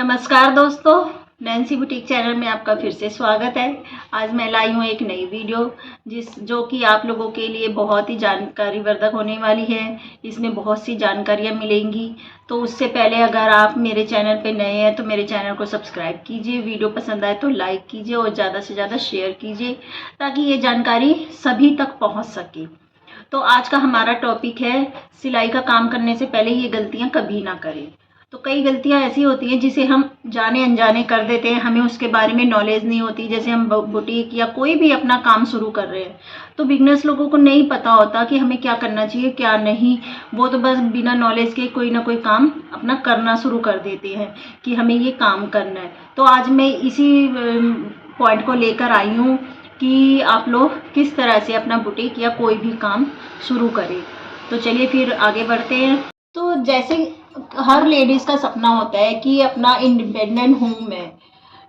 नमस्कार दोस्तों, Nancy boutique channel में आपका फिर से स्वागत है। आज मैं लाई हूँ एक नई वीडियो जो कि आप लोगों के लिए बहुत ही जानकारीवर्धक होने वाली है। इसमें बहुत सी जानकारियाँ मिलेंगी। तो उससे पहले अगर आप मेरे चैनल पे नए हैं तो मेरे चैनल को सब्सक्राइब कीजिए, वीडियो पसंद आए तो लाइक कीजिए और ज़्यादा से ज़्यादा शेयर कीजिए ताकि ये जानकारी सभी तक पहुँच सके। तो आज का हमारा टॉपिक है सिलाई का काम करने से पहले ये गलतियाँ कभी ना करें। तो कई गलतियां ऐसी होती हैं जिसे हम जाने अनजाने कर देते हैं, हमें उसके बारे में नॉलेज नहीं होती। जैसे हम बुटीक या कोई भी अपना काम शुरू कर रहे हैं तो बिगनर्स लोगों को नहीं पता होता कि हमें क्या करना चाहिए क्या नहीं। वो तो बस बिना नॉलेज के कोई ना कोई काम अपना करना शुरू कर देते हैं कि हमें ये काम करना है। तो आज मैं इसी पॉइंट को लेकर आई हूँ कि आप लोग किस तरह से अपना बुटीक या कोई भी काम शुरू करें। तो चलिए फिर आगे बढ़ते हैं। तो जैसे हर लेडीज़ का सपना होता है कि अपना इंडिपेंडेंट हूँ मैं,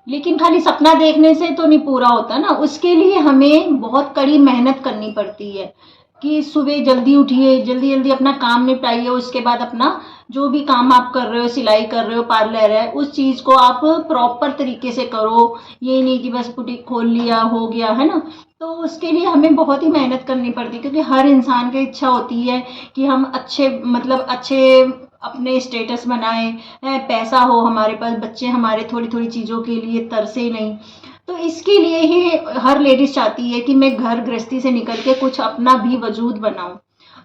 लेकिन खाली सपना देखने से तो नहीं पूरा होता ना। उसके लिए हमें बहुत कड़ी मेहनत करनी पड़ती है कि सुबह जल्दी उठिए, जल्दी जल्दी अपना काम निपटाइए। उसके बाद अपना जो भी काम आप कर रहे हो, सिलाई कर रहे हो, पार्लर है, उस चीज़ को आप प्रॉपर तरीके से करो। ये नहीं कि बस बुटीक खोल लिया हो गया, है ना। तो उसके लिए हमें बहुत ही मेहनत करनी पड़ती है क्योंकि हर इंसान की इच्छा होती है कि हम अच्छे अपने स्टेटस बनाएं, पैसा हो हमारे पास, बच्चे हमारे थोड़ी थोड़ी चीज़ों के लिए तरसे नहीं। तो इसके लिए ही हर लेडीज चाहती है कि मैं घर गृहस्थी से निकल के कुछ अपना भी वजूद बनाऊं।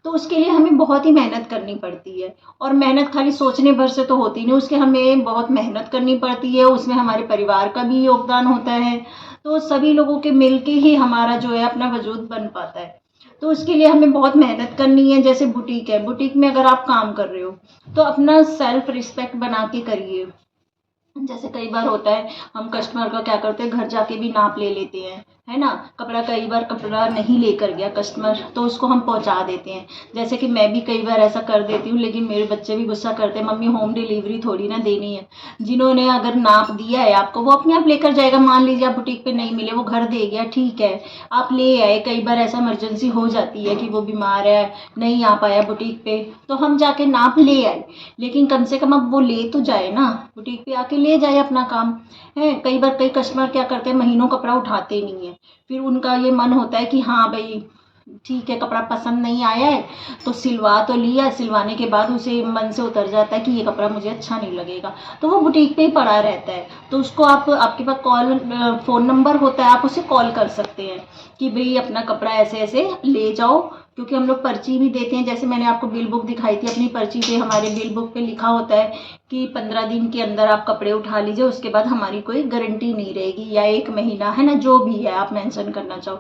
तो उसके लिए हमें बहुत ही मेहनत करनी पड़ती है और मेहनत खाली सोचने भर से तो होती नहीं, उसके हमें बहुत मेहनत करनी पड़ती है। उसमें हमारे परिवार का भी योगदान होता है। तो सभी लोगों के मिलके ही हमारा जो है अपना वजूद बन पाता है। तो उसके लिए हमें बहुत मेहनत करनी है। जैसे बुटीक है, बुटीक में अगर आप काम कर रहे हो तो अपना सेल्फ रिस्पेक्ट बना के करिए। जैसे कई बार होता है हम कस्टमर का क्या करते हैं, घर जाके भी नाप ले लेते हैं, है ना। कई बार कपड़ा नहीं लेकर गया कस्टमर तो उसको हम पहुंचा देते हैं। जैसे कि मैं भी कई बार ऐसा कर देती हूँ, लेकिन मेरे बच्चे भी गुस्सा करते हैं, मम्मी होम डिलीवरी थोड़ी ना देनी है। जिन्होंने अगर नाप दिया है आपको वो अपने आप लेकर जाएगा। मान लीजिए आप बुटीक पे नहीं मिले, वो घर दे गया, ठीक है, आप ले आए। कई बार ऐसा इमरजेंसी हो जाती है कि वो बीमार है, नहीं आ पाया बुटीक पे, तो हम जाके नाप ले आए। लेकिन कम से कम अब वो ले तो जाए ना, बुटीक पे आके ले जाए अपना काम है। कई बार कई कस्टमर क्या करते हैं, महीनों कपड़ा उठाते नहीं है। फिर उनका ये मन होता है कि हाँ भाई ठीक है, कपड़ा पसंद नहीं आया है तो सिलवा तो लिया, सिलवाने के बाद उसे मन से उतर जाता है कि ये कपड़ा मुझे अच्छा नहीं लगेगा, तो वो बुटीक पे ही पड़ा रहता है। तो उसको आपके पास फ़ोन नंबर होता है, आप उसे कॉल कर सकते हैं कि भाई अपना कपड़ा ऐसे ऐसे ले जाओ। क्योंकि हम लोग पर्ची भी देते हैं। जैसे मैंने आपको बिल बुक दिखाई थी, अपनी पर्ची पे हमारे बिल बुक पे लिखा होता है कि 15 दिन के अंदर आप कपड़े उठा लीजिए, उसके बाद हमारी कोई गारंटी नहीं रहेगी, या 1 महीना, है ना, जो भी है आप मेंशन करना चाहो।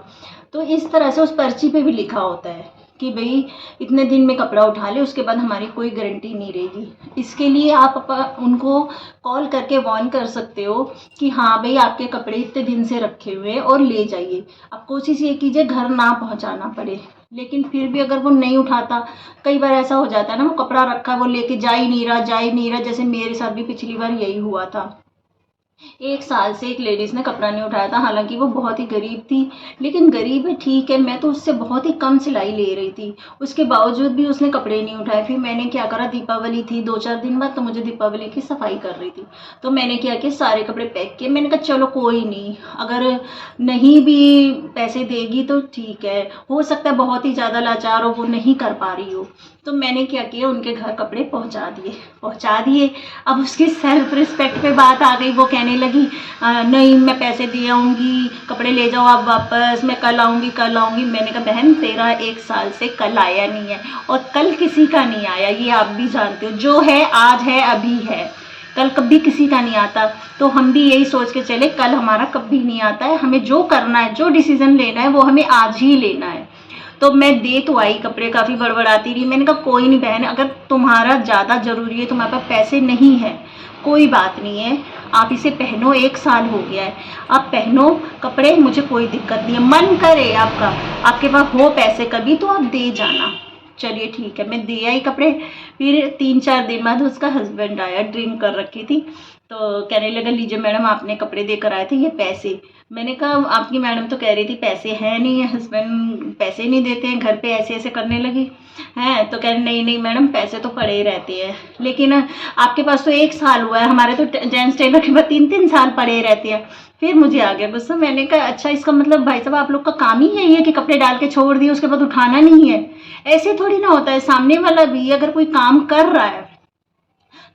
तो इस तरह से उस पर्ची पे भी लिखा होता है कि भाई इतने दिन में कपड़ा उठा ले, उसके बाद हमारी कोई गारंटी नहीं रहेगी। इसके लिए आप उनको कॉल करके वार्न कर सकते हो कि हाँ भाई आपके कपड़े इतने दिन से रखे हुए हैं और ले जाइए। आप कोशिश ये कीजिए घर ना पहुंचाना पड़े। लेकिन फिर भी अगर वो नहीं उठाता, कई बार ऐसा हो जाता है ना, वो कपड़ा रखा वो लेके जा ही नहीं रहा। जैसे मेरे साथ भी पिछली बार यही हुआ था। 1 साल से एक लेडीज़ ने कपड़ा नहीं उठाया था, हालांकि वो बहुत ही गरीब थी। लेकिन गरीब है ठीक है, मैं तो उससे बहुत ही कम सिलाई ले रही थी, उसके बावजूद भी उसने कपड़े नहीं उठाए। फिर मैंने क्या करा, दीपावली थी 2-4 दिन बाद, तो मुझे दीपावली की सफाई कर रही थी, तो मैंने क्या किया, सारे कपड़े पैक किए। मैंने कहा चलो कोई नहीं, अगर नहीं भी पैसे देगी तो ठीक है, हो सकता है बहुत ही ज़्यादा लाचार हो, वो नहीं कर पा रही हो। तो मैंने क्या किया, उनके घर कपड़े पहुंचा दिए। अब उसकी सेल्फ रिस्पेक्ट पे बात आ गई। वो कहने लगी नहीं मैं पैसे दे आऊँगी, कपड़े ले जाओ आप वापस, मैं कल आऊँगी। मैंने कहा बहन तेरा 1 साल से कल आया नहीं है और कल किसी का नहीं आया, ये आप भी जानते हो। जो है आज है, अभी है, कल कभी किसी का नहीं आता। तो हम भी यही सोच के चले, कल हमारा कभी नहीं आता है। हमें जो करना है, जो डिसीजन लेना है वो हमें आज ही लेना है। तो मैं दे तो आई कपड़े, काफ़ी बड़बड़ाती रही। मैंने कहा कोई नहीं बहन, अगर तुम्हारा ज़्यादा ज़रूरी है, तुम्हारे पास पैसे नहीं है, कोई बात नहीं है, आप इसे पहनो, 1 साल हो गया है, आप पहनो कपड़े, मुझे कोई दिक्कत नहीं है। मन करे आपका, आपके पास हो पैसे कभी तो आप दे जाना। चलिए ठीक है, मैं दे आई कपड़े। फिर 3-4 दिन बाद उसका हस्बैंड आया, ड्रिंक कर रखी थी, तो कहने लगा लीजिए मैडम आपने कपड़े देकर आए थे, ये पैसे। मैंने कहा आपकी मैडम तो कह रही थी पैसे हैं नहीं है, हस्बैंड पैसे नहीं देते हैं, घर पे ऐसे ऐसे करने लगी हैं। तो कह रहे नहीं नहीं मैडम पैसे तो पड़े ही रहते हैं, लेकिन आपके पास तो 1 साल हुआ है, हमारे तो जेंट्स टेलर के पास 3-3 साल पड़े रहते हैं। फिर मुझे आ गया गुस्सा। मैंने कहा अच्छा इसका मतलब भाई साहब आप लोग का काम ही यही है कि कपड़े डाल के छोड़ दिए उसके बाद उठाना नहीं है। ऐसे थोड़ी ना होता है, सामने वाला भी अगर कोई काम कर रहा है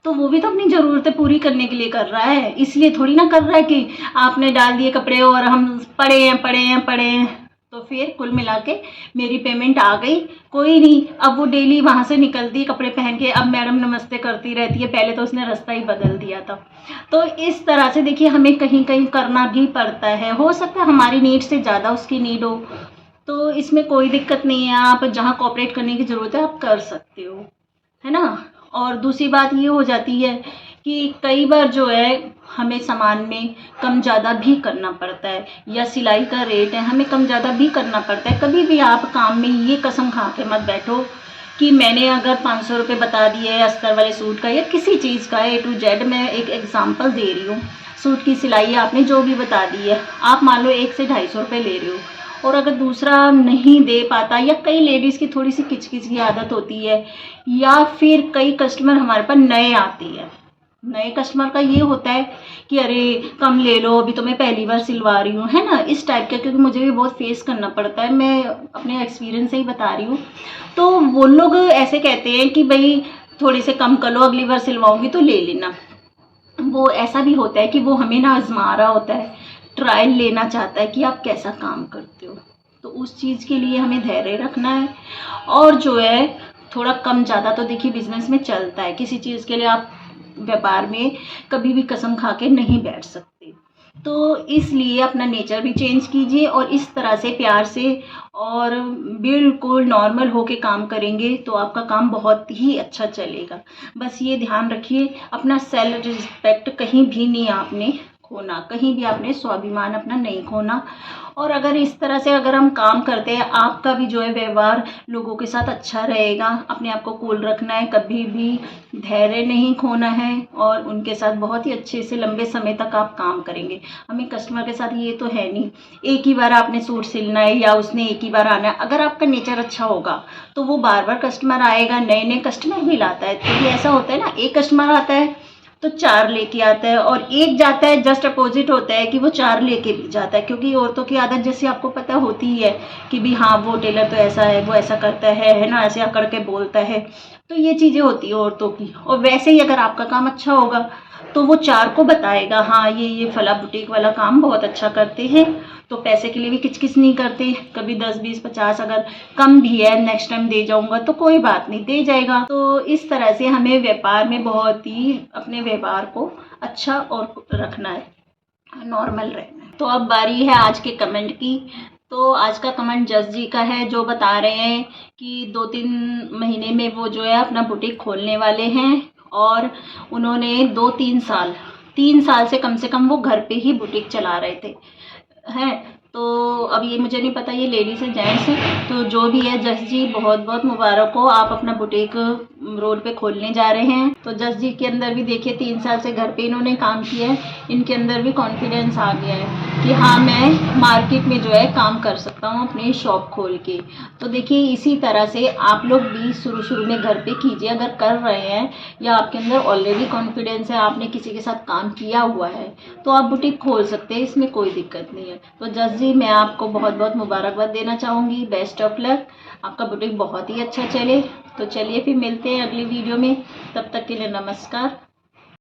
तो वो भी तो अपनी ज़रूरतें पूरी करने के लिए कर रहा है, इसलिए थोड़ी ना कर रहा है कि आपने डाल दिए कपड़े और हम पड़े हैं। तो फिर कुल मिला के मेरी पेमेंट आ गई, कोई नहीं। अब वो डेली वहाँ से निकलती है कपड़े पहन के, अब मैडम नमस्ते करती रहती है, पहले तो उसने रास्ता ही बदल दिया था। तो इस तरह से देखिए हमें कहीं कहीं करना भी पड़ता है, हो सकता है हमारी नीड से ज़्यादा उसकी नीड हो, तो इसमें कोई दिक्कत नहीं है। आप जहाँ कोऑपरेट करने की ज़रूरत है आप कर सकते हो, है ना। और दूसरी बात ये हो जाती है कि कई बार जो है हमें सामान में कम ज़्यादा भी करना पड़ता है, या सिलाई का रेट है हमें कम ज़्यादा भी करना पड़ता है। कभी भी आप काम में ये कसम खा के मत बैठो कि मैंने अगर 500 रुपये बता दिए है अस्तर वाले सूट का या किसी चीज़ का A to Z, मैं एक एग्जांपल दे रही हूँ। सूट की सिलाई आपने जो भी बता दी है, आप मान लो 1 से 250 रुपये ले रहे हो, और अगर दूसरा नहीं दे पाता, या कई लेडीज़ की थोड़ी सी किचकिच की आदत होती है, या फिर कई कस्टमर हमारे पास नए आते हैं, नए कस्टमर का ये होता है कि अरे कम ले लो अभी तो मैं पहली बार सिलवा रही हूँ, है ना, इस टाइप का। क्योंकि मुझे भी बहुत फेस करना पड़ता है, मैं अपने एक्सपीरियंस से ही बता रही हूँ। तो वो लोग ऐसे कहते हैं कि भाई थोड़े से कम कर लो, अगली बार सिलवाऊंगी तो ले लेना। वो ऐसा भी होता है कि वो हमें ना आजमा रहा होता है, ट्रायल लेना चाहता है कि आप कैसा काम करते हो। तो उस चीज़ के लिए हमें धैर्य रखना है, और जो है थोड़ा कम ज़्यादा तो देखिए बिजनेस में चलता है, किसी चीज़ के लिए आप व्यापार में कभी भी कसम खा के नहीं बैठ सकते। तो इसलिए अपना नेचर भी चेंज कीजिए, और इस तरह से प्यार से और बिल्कुल नॉर्मल होके काम करेंगे तो आपका काम बहुत ही अच्छा चलेगा। बस ये ध्यान रखिए अपना सेल्फ रिस्पेक्ट कहीं भी नहीं आपने खोना, कहीं भी आपने स्वाभिमान अपना नहीं खोना। और अगर इस तरह से अगर हम काम करते हैं, आपका भी जो है व्यवहार लोगों के साथ अच्छा रहेगा। अपने आप को कूल रखना है, कभी भी धैर्य नहीं खोना है, और उनके साथ बहुत ही अच्छे से लंबे समय तक आप काम करेंगे। हमें कस्टमर के साथ ये तो है नहीं एक ही बार आपने सूट सिलना है या उसने एक ही बार आना है। अगर आपका नेचर अच्छा होगा तो वो बार बार कस्टमर आएगा, नए नए कस्टमर भी लाता है। तो ये ऐसा होता है ना, एक कस्टमर आता है तो 4 लेके आता है, और एक जाता है जस्ट अपोजिट होता है कि वो 4 लेके भी जाता है। क्योंकि औरतों की आदत जैसे आपको पता होती ही है कि भी हाँ वो टेलर तो ऐसा है, वो ऐसा करता है ना, ऐसे अकड़ के बोलता है। तो ये चीज़ें होती है औरतों की। और वैसे ही अगर आपका काम अच्छा होगा तो वो 4 को बताएगा हाँ ये फला बुटीक वाला काम बहुत अच्छा करते हैं, तो पैसे के लिए भी किचकिच नहीं करते। कभी 10, 20, 50 अगर कम भी है नेक्स्ट टाइम दे जाऊंगा तो कोई बात नहीं, दे जाएगा। तो इस तरह से हमें व्यापार में बहुत ही अपने व्यवहार को अच्छा और रखना है, नॉर्मल रहना है। तो अब बारी है आज के कमेंट की। तो आज का कमेंट जस जी का है, जो बता रहे हैं कि 2-3 महीने में वो जो है अपना बुटीक खोलने वाले हैं, और उन्होंने 3 साल से कम वो घर पे ही बुटीक चला रहे थे हैं। तो अब ये मुझे नहीं पता ये लेडीज़ है जेंट्स है, तो जो भी है जस जी बहुत बहुत मुबारक हो, आप अपना बुटीक रोड पे खोलने जा रहे हैं। तो जस जी के अंदर भी देखिए 3 साल से घर पे इन्होंने काम किया है, इनके अंदर भी कॉन्फिडेंस आ गया है कि हाँ मैं मार्केट में जो है काम कर सकता हूँ अपनी शॉप खोल के। तो देखिए इसी तरह से आप लोग भी शुरू में घर पे कीजिए, अगर कर रहे हैं या आपके अंदर ऑलरेडी कॉन्फिडेंस है, आपने किसी के साथ काम किया हुआ है, तो आप बुटीक खोल सकते हैं, इसमें कोई दिक्कत नहीं है। तो जस जी मैं आपको बहुत बहुत मुबारकबाद देना चाहूँगी, बेस्ट ऑफ लक, आपका बुटीक बहुत ही अच्छा चले। तो चलिए फिर मिलते हैं अगली वीडियो में, तब तक के लिए नमस्कार।